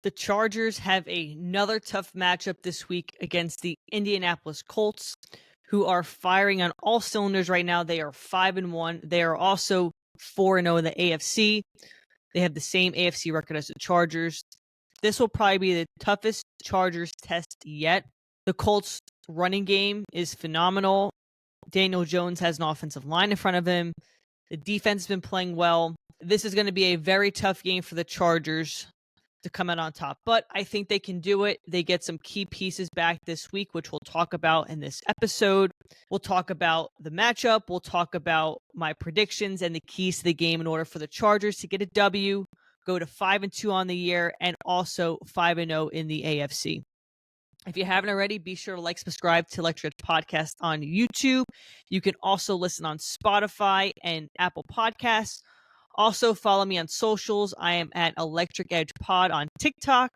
The Chargers have another tough matchup this week against the Indianapolis Colts, who are firing on all cylinders right now. They are 5-1. They are also 4-0 in the AFC. They have the same AFC record as the Chargers. This will probably be the toughest Chargers test yet. The Colts' running game is phenomenal. Daniel Jones has an offensive line in front of him. The defense has been playing well. This is going to be a very tough game for the Chargers to come out on top, but I think they can do it. They get some key pieces back this week, which we'll talk about in this episode. We'll talk about the matchup. We'll talk about my predictions and the keys to the game in order for the Chargers to get a W, go to 5-2 on the year, and also 5-0 in the AFC. If you haven't already, be sure to subscribe to Electric Edge Podcast on YouTube. You can also listen on Spotify and Apple Podcasts. Also, follow me on socials. I am at Electric Edge Pod on TikTok,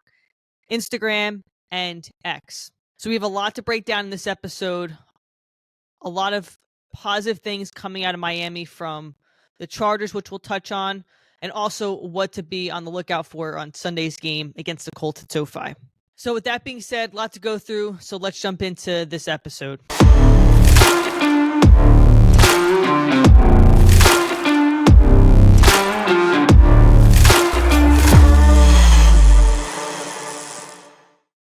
Instagram, and X. So we have a lot to break down in this episode. A lot of positive things coming out of Miami from the Chargers, which we'll touch on, and also what to be on the lookout for on Sunday's game against the Colts at SoFi. So with that being said, a lot to go through. So let's jump into this episode.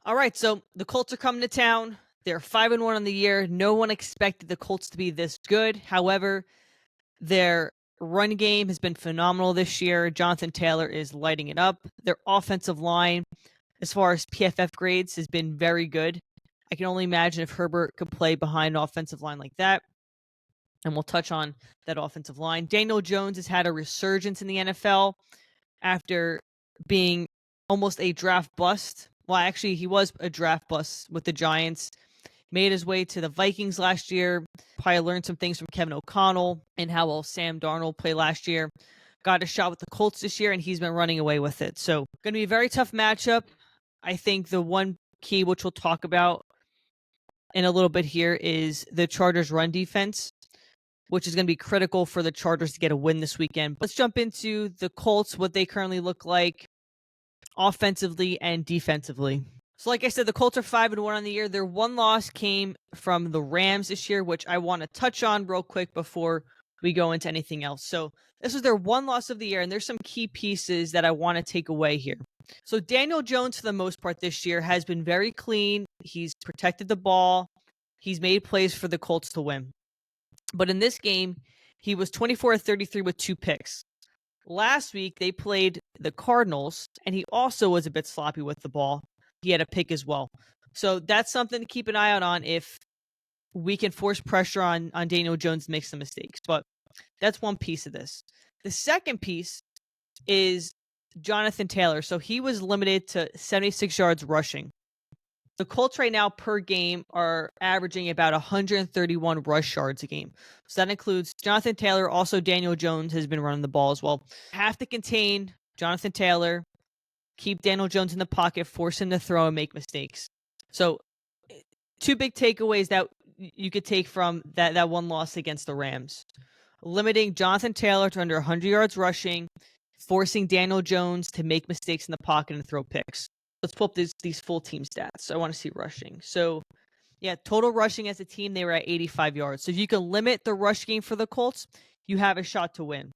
All right, so the Colts are coming to town. They're 5-1 on the year. No one expected the Colts to be this good. However, their run game has been phenomenal this year. Jonathan Taylor is lighting it up. Their offensive line, as far as PFF grades, has been very good. I can only imagine if Herbert could play behind an offensive line like that. And we'll touch on that offensive line. Daniel Jones has had a resurgence in the NFL after being almost a draft bust. Well, actually, he was a draft bust with the Giants. Made his way to the Vikings last year. Probably learned some things from Kevin O'Connell and how well Sam Darnold played last year. Got a shot with the Colts this year, and he's been running away with it. So, going to be a very tough matchup. I think the one key, which we'll talk about in a little bit here, is the Chargers' run defense, which is going to be critical for the Chargers to get a win this weekend. Let's jump into the Colts, what they currently look like offensively and defensively. So like I said, the Colts are 5-1 on the year. Their one loss came from the Rams this year, which I want to touch on real quick before we go into anything else. So this was their one loss of the year, and there's some key pieces that I want to take away here. So Daniel Jones, for the most part this year, has been very clean. He's protected the ball. He's made plays for the Colts to win. But in this game, he was 24-33 with 2 picks. Last week, they played the Cardinals, and he also was a bit sloppy with the ball. He had a pick as well. So that's something to keep an eye out on if we can force pressure on Daniel Jones to make some mistakes. But that's one piece of this. The second piece is Jonathan Taylor. So he was limited to 76 yards rushing. The Colts right now per game are averaging about 131 rush yards a game. So that includes Jonathan Taylor. Also, Daniel Jones has been running the ball as well. Have to contain Jonathan Taylor, keep Daniel Jones in the pocket, force him to throw and make mistakes. So 2 big takeaways that you could take from that one loss against the Rams. Limiting Jonathan Taylor to under 100 yards rushing, forcing Daniel Jones to make mistakes in the pocket and throw picks. Let's pull up these full team stats. So I want to see rushing. So, yeah, total rushing as a team, they were at 85 yards. So if you can limit the rush game for the Colts, you have a shot to win.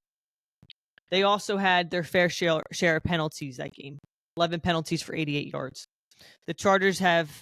They also had their fair share of penalties that game. 11 penalties for 88 yards. The Chargers have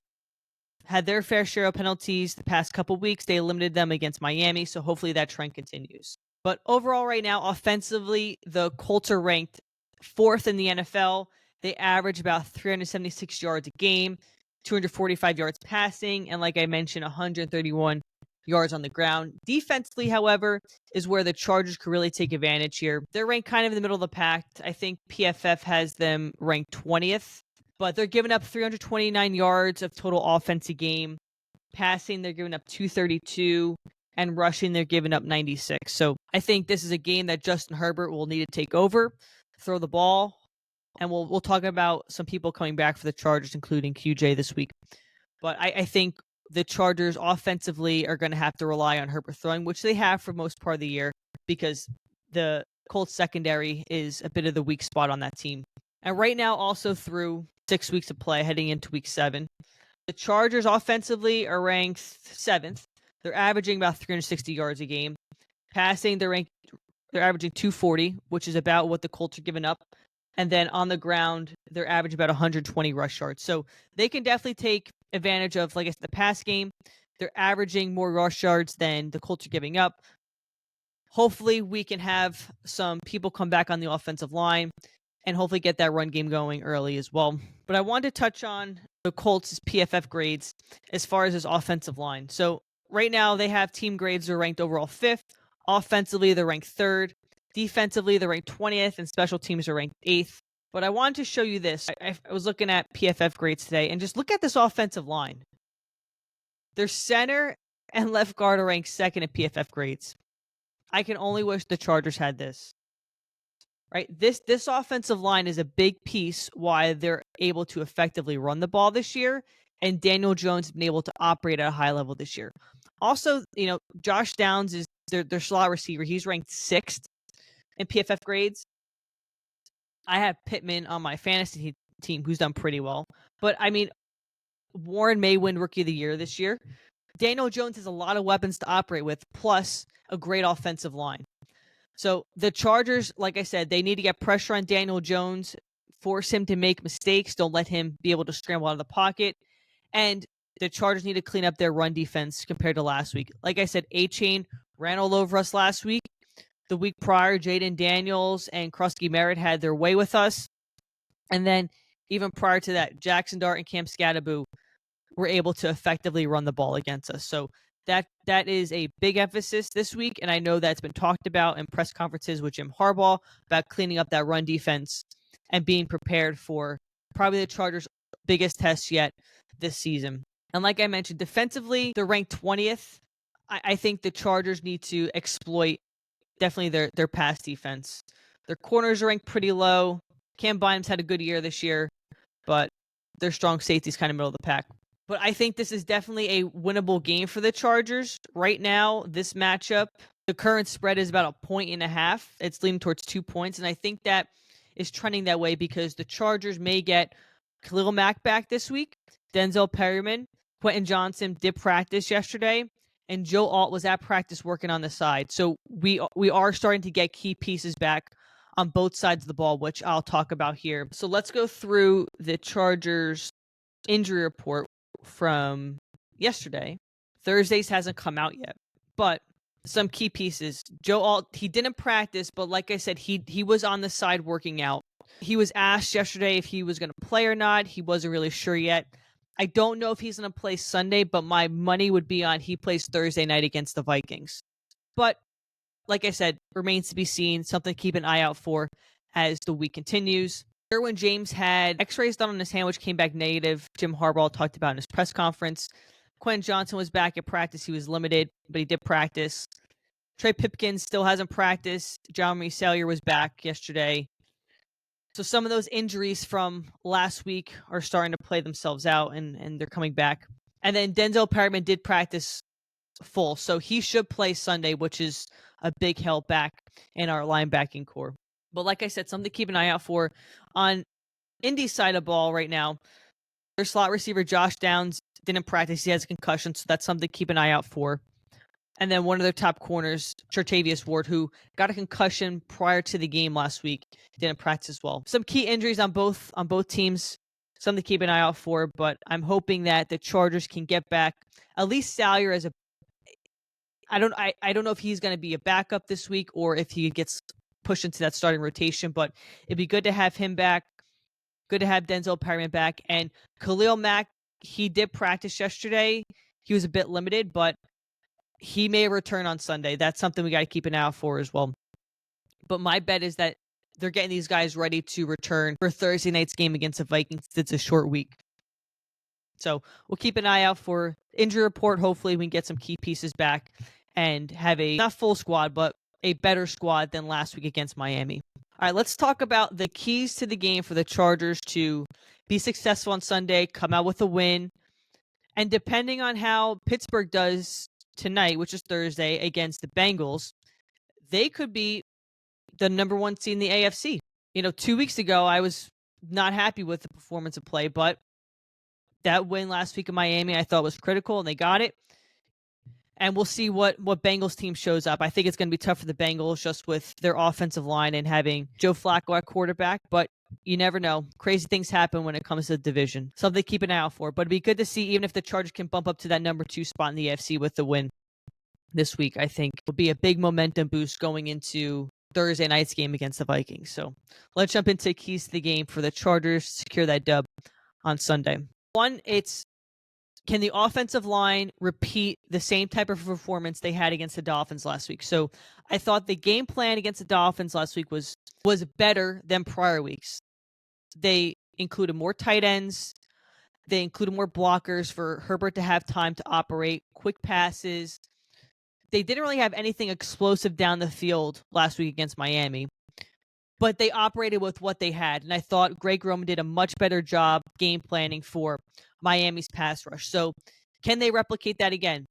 had their fair share of penalties the past couple weeks. They limited them against Miami, so hopefully that trend continues. But overall right now, offensively, the Colts are ranked 4th in the NFL. They average about 376 yards a game, 245 yards passing, and like I mentioned, 131 yards on the ground. Defensively, however, is where the Chargers could really take advantage here. They're ranked kind of in the middle of the pack. I think PFF has them ranked 20th, but they're giving up 329 yards of total offense a game. Passing, they're giving up 232, and rushing, they're giving up 96. So I think this is a game that Justin Herbert will need to take over, throw the ball. And we'll talk about some people coming back for the Chargers, including QJ this week. But I think the Chargers offensively are going to have to rely on Herbert throwing, which they have for most part of the year because the Colts secondary is a bit of the weak spot on that team. And right now, also through 6 weeks of play heading into week 7. The Chargers offensively are ranked 7th. They're averaging about 360 yards a game. Passing, they're averaging 240, which is about what the Colts are giving up. And then on the ground, they're averaging about 120 rush yards. So they can definitely take advantage of, like I said, the pass game. They're averaging more rush yards than the Colts are giving up. Hopefully, we can have some people come back on the offensive line and hopefully get that run game going early as well. But I wanted to touch on the Colts' PFF grades as far as his offensive line. So right now, they have team grades that are ranked overall 5th. Offensively, they're ranked 3rd. Defensively, they're ranked 20th, and special teams are ranked 8th. But I wanted to show you this. I was looking at PFF grades today, and just look at this offensive line. Their center and left guard are ranked 2nd in PFF grades. I can only wish the Chargers had this. Right? This offensive line is a big piece why they're able to effectively run the ball this year, and Daniel Jones has been able to operate at a high level this year. Also, Josh Downs is their slot receiver. He's ranked 6th in PFF grades. I have Pittman on my fantasy team who's done pretty well. But, I mean, Warren may win Rookie of the Year this year. Daniel Jones has a lot of weapons to operate with, plus a great offensive line. So the Chargers, like I said, they need to get pressure on Daniel Jones, force him to make mistakes, don't let him be able to scramble out of the pocket. And the Chargers need to clean up their run defense compared to last week. Like I said, A-Chain ran all over us last week. The week prior, Jaden Daniels and Krusky Merritt had their way with us. And then even prior to that, Jackson Dart and Cam Scadaboo were able to effectively run the ball against us. So that is a big emphasis this week, and I know that's been talked about in press conferences with Jim Harbaugh about cleaning up that run defense and being prepared for probably the Chargers' biggest test yet this season. And like I mentioned, defensively, they're ranked 20th. I think the Chargers need to exploit definitely their pass defense. Their corners are ranked pretty low. Cam Bynum's had a good year this year, but their strong safety's kind of middle of the pack. But I think this is definitely a winnable game for the Chargers. Right now, this matchup, the current spread is about 1.5. It's leaning towards 2 points, and I think that is trending that way because the Chargers may get Khalil Mack back this week, Denzel Perryman, Quentin Johnson did practice yesterday, and Joe Alt was at practice working on the side. So we are starting to get key pieces back on both sides of the ball, which I'll talk about here. So let's go through the Chargers injury report from yesterday. Thursday's hasn't come out yet, but some key pieces. Joe Alt, he didn't practice, but like I said, he was on the side working out. He was asked yesterday if he was going to play or not. He wasn't really sure yet. I don't know if he's going to play Sunday, but my money would be on he plays Thursday night against the Vikings. But like I said, remains to be seen. Something to keep an eye out for as the week continues. Derwin James had x-rays done on his hand, which came back negative. Jim Harbaugh talked about in his press conference. Quentin Johnson was back at practice. He was limited, but he did practice. Trey Pipkins still hasn't practiced. John Marie Salyer was back yesterday. So some of those injuries from last week are starting to play themselves out, and they're coming back. And then Denzel Perryman did practice full, so he should play Sunday, which is a big help back in our linebacking core. But like I said, something to keep an eye out for. On Indy's side of the ball right now, their slot receiver Josh Downs didn't practice. He has a concussion, so that's something to keep an eye out for. And then one of their top corners, Chartavius Ward, who got a concussion prior to the game last week, didn't practice as well. Some key injuries on both teams, something to keep an eye out for. But I'm hoping that the Chargers can get back at least Salyer as a. I don't know if he's going to be a backup this week or if he gets pushed into that starting rotation. But it'd be good to have him back. Good to have Denzel Perryman back. And Khalil Mack, he did practice yesterday. He was a bit limited, but he may return on Sunday. That's something we got to keep an eye out for as well. But my bet is that they're getting these guys ready to return for Thursday night's game against the Vikings. It's a short week. So we'll keep an eye out for injury report. Hopefully we can get some key pieces back and have a, not full squad, but a better squad than last week against Miami. All right, let's talk about the keys to the game for the Chargers to be successful on Sunday, come out with a win. And depending on how Pittsburgh does tonight, which is Thursday, against the Bengals, they could be the number one seed in the AFC. 2 weeks ago, I was not happy with the performance of play, but that win last week in Miami I thought was critical, and they got it. And we'll see what Bengals team shows up. I think it's going to be tough for the Bengals just with their offensive line and having Joe Flacco at quarterback, but you never know. Crazy things happen when it comes to the division. Something to keep an eye out for. But it'd be good to see, even if the Chargers can bump up to that number 2 spot in the AFC with the win this week, I think will be a big momentum boost going into Thursday night's game against the Vikings. So let's jump into keys to the game for the Chargers to secure that dub on Sunday. One, it's can the offensive line repeat the same type of performance they had against the Dolphins last week? So I thought the game plan against the Dolphins last week was better than prior weeks. They included more tight ends. They included more blockers for Herbert to have time to operate, quick passes. They didn't really have anything explosive down the field last week against Miami, but they operated with what they had. And I thought Greg Roman did a much better job game planning for Miami's pass rush. So can they replicate that again?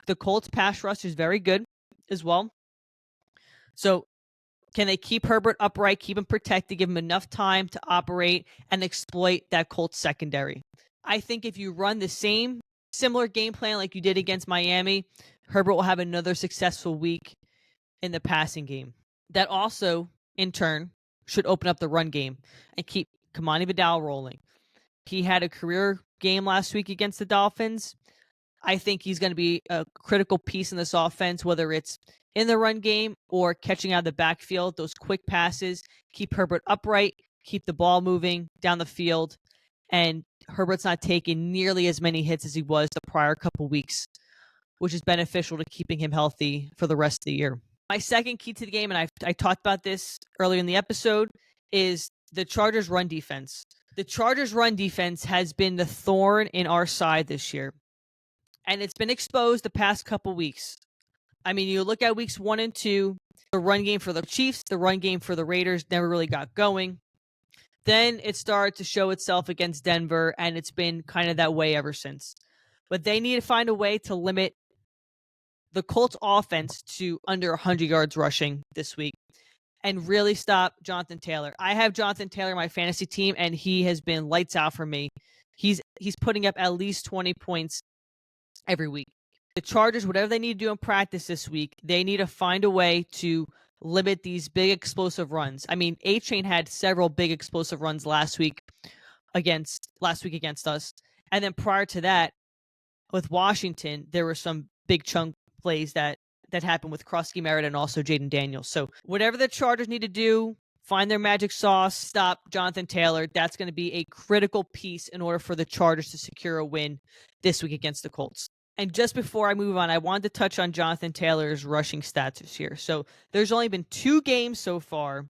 The Colts pass rush is very good as well. So can they keep Herbert upright, keep him protected, give him enough time to operate and exploit that Colts secondary? I think if you run the same similar game plan like you did against Miami, Herbert will have another successful week in the passing game. That also, in turn, should open up the run game and keep Kamani Vidal rolling. He had a career game last week against the Dolphins. I think he's going to be a critical piece in this offense, whether it's in the run game or catching out of the backfield. Those quick passes keep Herbert upright, keep the ball moving down the field, and Herbert's not taking nearly as many hits as he was the prior couple weeks, which is beneficial to keeping him healthy for the rest of the year. My second key to the game, and I talked about this earlier in the episode, is the Chargers' run defense. The Chargers' run defense has been the thorn in our side this year, and it's been exposed the past couple weeks. I mean, you look at weeks 1 and 2, the run game for the Chiefs, the run game for the Raiders never really got going. Then it started to show itself against Denver, and it's been kind of that way ever since. But they need to find a way to limit the Colts offense to under 100 yards rushing this week and really stop Jonathan Taylor. I have Jonathan Taylor in my fantasy team, and he has been lights out for me. He's putting up at least 20 points every week. The Chargers, whatever they need to do in practice this week, they need to find a way to limit these big explosive runs. I mean, A-Chain had several big explosive runs last week against us. And then prior to that, with Washington, there were some big chunk plays that happened with Krusky Merritt and also Jaden Daniels. So whatever the Chargers need to do, find their magic sauce, stop Jonathan Taylor. That's going to be a critical piece in order for the Chargers to secure a win this week against the Colts. And just before I move on, I wanted to touch on Jonathan Taylor's rushing stats this year. So there's only been 2 games so far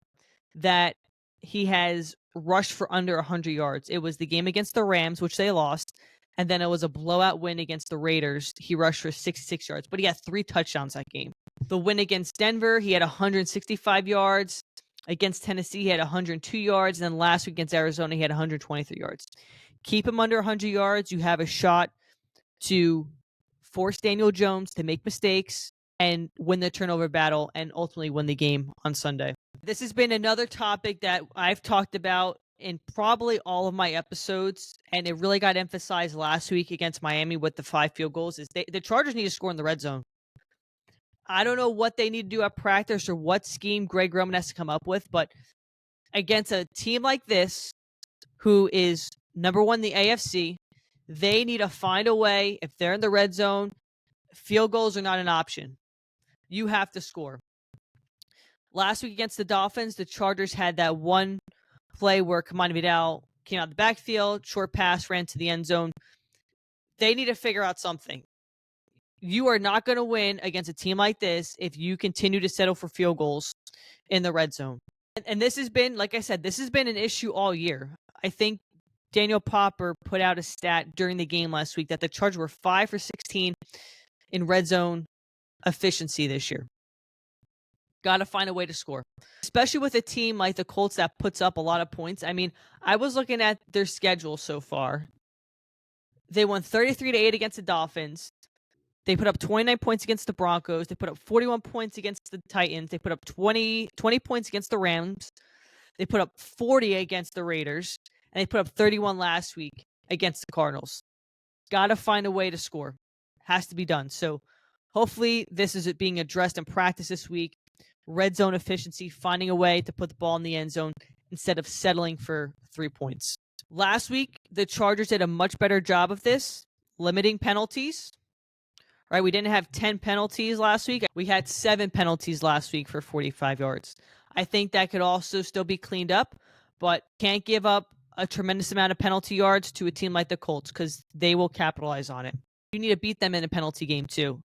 that he has rushed for under 100 yards. It was the game against the Rams, which they lost, and then it was a blowout win against the Raiders. He rushed for 66 yards, but he had 3 touchdowns that game. The win against Denver, he had 165 yards. Against Tennessee, he had 102 yards. And then last week against Arizona, he had 123 yards. Keep him under 100 yards. You have a shot to force Daniel Jones to make mistakes and win the turnover battle and ultimately win the game on Sunday. This has been another topic that I've talked about in probably all of my episodes, and it really got emphasized last week against Miami with the 5 field goals, is the Chargers need to score in the red zone. I don't know what they need to do at practice or what scheme Greg Roman has to come up with, but against a team like this, who is number 1 in the AFC, they need to find a way. If they're in the red zone, field goals are not an option. You have to score. Last week against the Dolphins, the Chargers had that one play where Kamani Vidal came out the backfield, short pass, ran to the end zone. They need to figure out something. You are not going to win against a team like this if you continue to settle for field goals in the red zone. And this has been, like I said, this has been an issue all year. I think Daniel Popper put out a stat during the game last week that the Chargers were 5 for 16 in red zone efficiency this year. Got to find a way to score, especially with a team like the Colts that puts up a lot of points. I mean, I was looking at their schedule so far. They won 33-8 against the Dolphins. They put up 29 points against the Broncos. They put up 41 points against the Titans. They put up 20 points against the Rams. They put up 40 against the Raiders, and they put up 31 last week against the Cardinals. Got to find a way to score. Has to be done. So hopefully this is being addressed in practice this week. Red zone efficiency, finding a way to put the ball in the end zone instead of settling for 3 points. Last week, the Chargers did a much better job of this, limiting penalties. Right, we didn't have 10 penalties last week. We had 7 penalties last week for 45 yards. I think that could also still be cleaned up, but can't give up a tremendous amount of penalty yards to a team like the Colts because they will capitalize on it. You need to beat them in a penalty game too.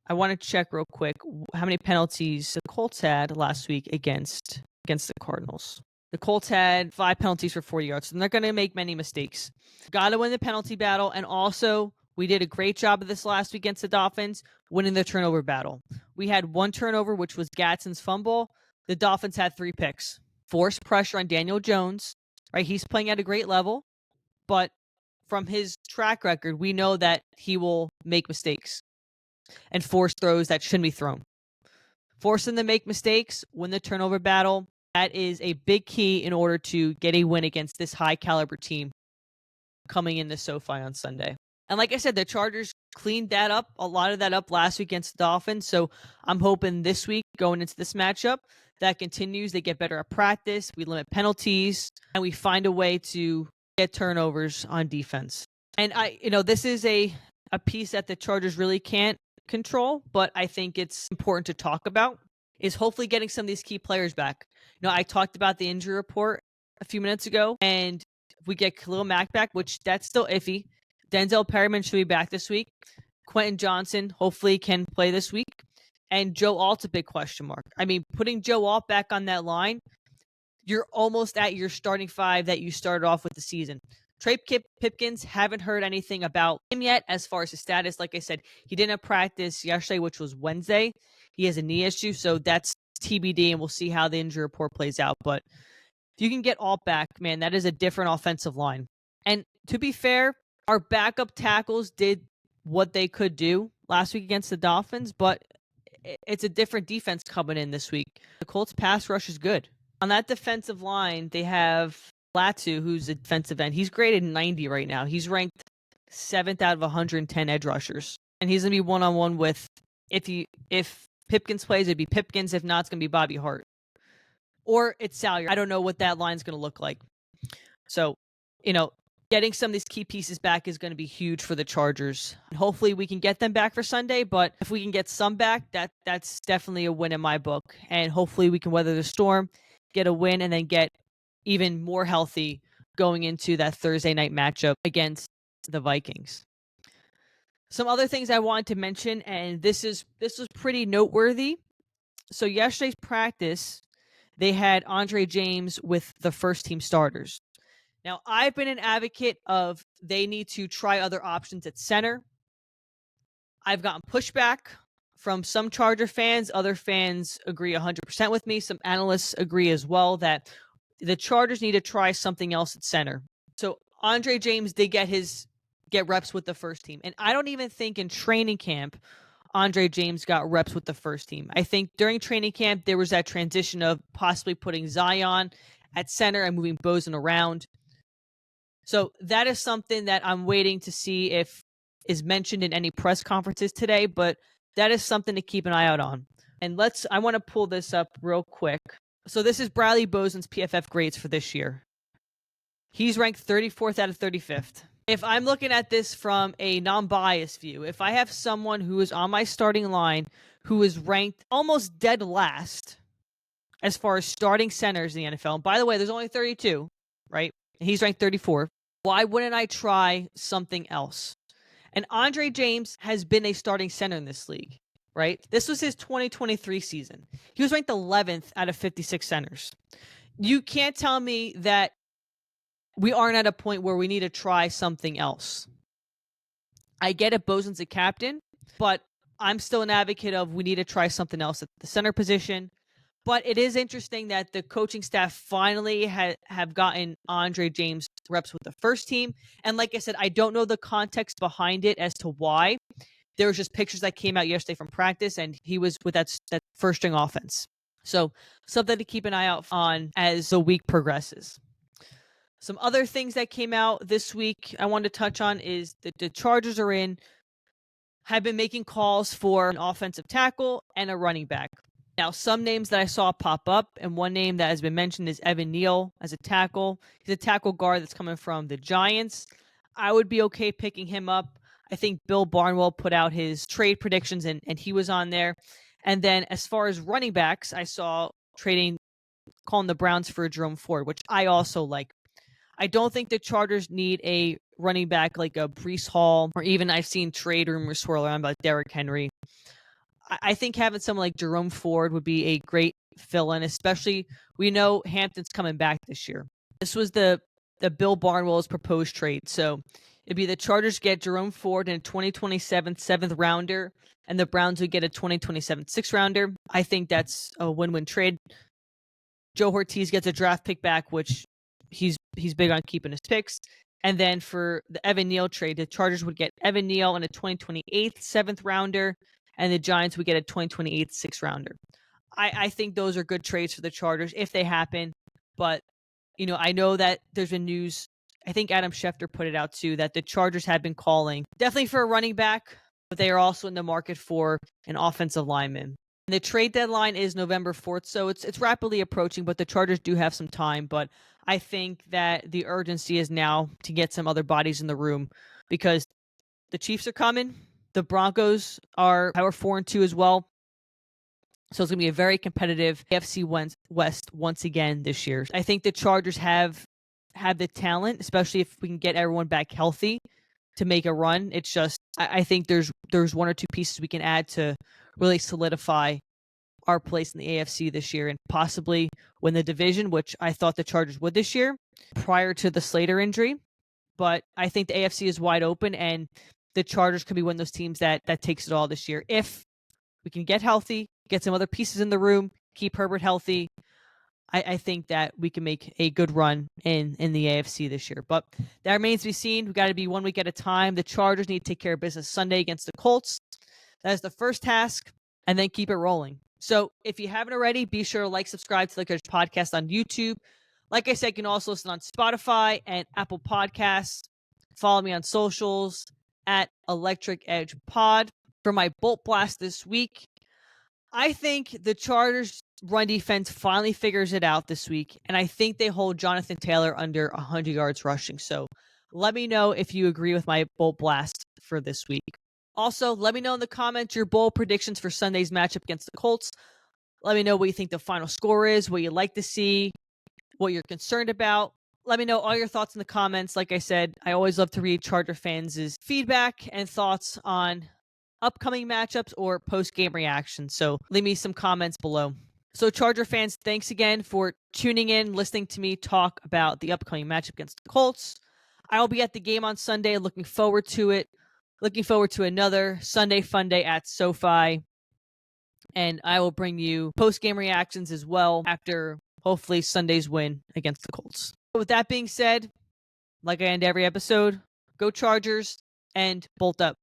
I want to check real quick how many penalties the Colts had last week against the Cardinals. The Colts had 5 penalties for 40 yards, and they're going to make many mistakes. Got to win the penalty battle, and also we did a great job of this last week against the Dolphins, winning the turnover battle. We had 1 turnover, which was Gadsden's fumble. The Dolphins had 3 picks. Forced pressure on Daniel Jones. Right, he's playing at a great level, but from his track record, we know that he will make mistakes and force throws that shouldn't be thrown. Force him to make mistakes, win the turnover battle. That is a big key in order to get a win against this high-caliber team coming into SoFi on Sunday. And like I said, the Chargers cleaned that up, a lot of that up last week against the Dolphins. So I'm hoping this week, going into this matchup, that continues. They get better at practice. We limit penalties, and we find a way to get turnovers on defense. And this is a piece that the Chargers really can't control, but I think it's important to talk about, is hopefully getting some of these key players back. I talked about the injury report a few minutes ago, and we get Khalil Mack back, which that's still iffy. Denzel Perryman should be back this week. Quentin Johnson hopefully can play this week. And Joe Alt's a big question mark. I mean, putting Joe Alt back on that line, you're almost at your starting 5 that you started off with the season. Trey Pipkins, haven't heard anything about him yet as far as his status. Like I said, he didn't practice yesterday, which was Wednesday. He has a knee issue, so that's TBD, and we'll see how the injury report plays out. But if you can get Alt back, man, that is a different offensive line. And to be fair, our backup tackles did what they could do last week against the Dolphins, but it's a different defense coming in this week. The Colts pass rush is good. On that defensive line, they have Latu, who's a defensive end. He's graded 90 right now. He's ranked 7th out of 110 edge rushers. And he's going to be one-on-one with, if Pipkins plays, it'd be Pipkins. If not, it's going to be Bobby Hart. Or it's Salyer. I don't know what that line's going to look like. So, getting some of these key pieces back is going to be huge for the Chargers. Hopefully we can get them back for Sunday, but if we can get some back, that's definitely a win in my book. And hopefully we can weather the storm, get a win, and then get even more healthy going into that Thursday night matchup against the Vikings. Some other things I wanted to mention, and this was pretty noteworthy. So yesterday's practice, they had Andre James with the first team starters. Now, I've been an advocate of they need to try other options at center. I've gotten pushback from some Charger fans. Other fans agree 100% with me. Some analysts agree as well that the Chargers need to try something else at center. So Andre James did get reps with the first team. And I don't even think in training camp Andre James got reps with the first team. I think during training camp there was that transition of possibly putting Zion at center and moving Bozen around. So that is something that I'm waiting to see if is mentioned in any press conferences today, but that is something to keep an eye out on. And I want to pull this up real quick. So this is Bradley Bozen's PFF grades for this year. He's ranked 34th out of 35th. If I'm looking at this from a non-biased view, if I have someone who is on my starting line who is ranked almost dead last as far as starting centers in the NFL, and by the way, there's only 32, right? And he's ranked 34th. Why wouldn't I try something else? And Andre James has been a starting center in this league, right? This was his 2023 season. He was ranked 11th out of 56 centers. You can't tell me that we aren't at a point where we need to try something else. I get it, Bozen's a captain, but I'm still an advocate of we need to try something else at the center position. But it is interesting that the coaching staff finally have gotten Andre James reps with the first team. And like I said, I don't know the context behind it as to why. There was just pictures that came out yesterday from practice, and he was with that first string offense. So something to keep an eye out on as the week progresses. Some other things that came out this week I wanted to touch on is that the Chargers have been making calls for an offensive tackle and a running back. Now, some names that I saw pop up, and one name that has been mentioned is Evan Neal as a tackle. He's a tackle guard that's coming from the Giants. I would be okay picking him up. I think Bill Barnwell put out his trade predictions, and he was on there. And then as far as running backs, I saw calling the Browns for Jerome Ford, which I also like. I don't think the Chargers need a running back like a Breece Hall, or even I've seen trade rumors swirl around about Derrick Henry. I think having someone like Jerome Ford would be a great fill-in, especially we know Hampton's coming back this year. This was the Bill Barnwell's proposed trade. So it'd be the Chargers get Jerome Ford in a 2027 seventh rounder, and the Browns would get a 2027 sixth rounder. I think that's a win-win trade. Joe Ortiz gets a draft pick back, which he's big on keeping his picks. And then for the Evan Neal trade, the Chargers would get Evan Neal in a 2028 seventh rounder, and the Giants would get a 2028 sixth rounder. I think those are good trades for the Chargers if they happen. But, I know that there's been news. I think Adam Schefter put it out too, that the Chargers have been calling definitely for a running back, but they are also in the market for an offensive lineman. And the trade deadline is November 4th, so it's rapidly approaching, but the Chargers do have some time. But I think that the urgency is now to get some other bodies in the room because the Chiefs are coming. The Broncos are 4-2 as well. So it's going to be a very competitive AFC West once again this year. I think the Chargers have the talent, especially if we can get everyone back healthy to make a run. It's just I think there's one or two pieces we can add to really solidify our place in the AFC this year and possibly win the division, which I thought the Chargers would this year prior to the Slater injury. But I think the AFC is wide open, and the Chargers could be one of those teams that takes it all this year. If we can get healthy, get some other pieces in the room, keep Herbert healthy, I think that we can make a good run in the AFC this year. But that remains to be seen. We've got to be 1 week at a time. The Chargers need to take care of business Sunday against the Colts. That is the first task, and then keep it rolling. So if you haven't already, be sure to subscribe to the Coach Podcast on YouTube. Like I said, you can also listen on Spotify and Apple Podcasts. Follow me on socials at Electric Edge Pod. For my Bolt Blast this week, I think the Chargers run defense finally figures it out this week, and I think they hold Jonathan Taylor under 100 yards rushing. So let me know if you agree with my Bolt Blast for this week. Also, let me know in the comments your bold predictions for Sunday's matchup against the Colts. Let me know what you think the final score is, what you'd like to see, what you're concerned about. Let me know all your thoughts in the comments. Like I said, I always love to read Charger fans' feedback and thoughts on upcoming matchups or post-game reactions. So leave me some comments below. So Charger fans, thanks again for tuning in, listening to me talk about the upcoming matchup against the Colts. I will be at the game on Sunday. Looking forward to it. Looking forward to another Sunday fun day at SoFi. And I will bring you post-game reactions as well after hopefully Sunday's win against the Colts. With that being said, like I end every episode, go Chargers and bolt up.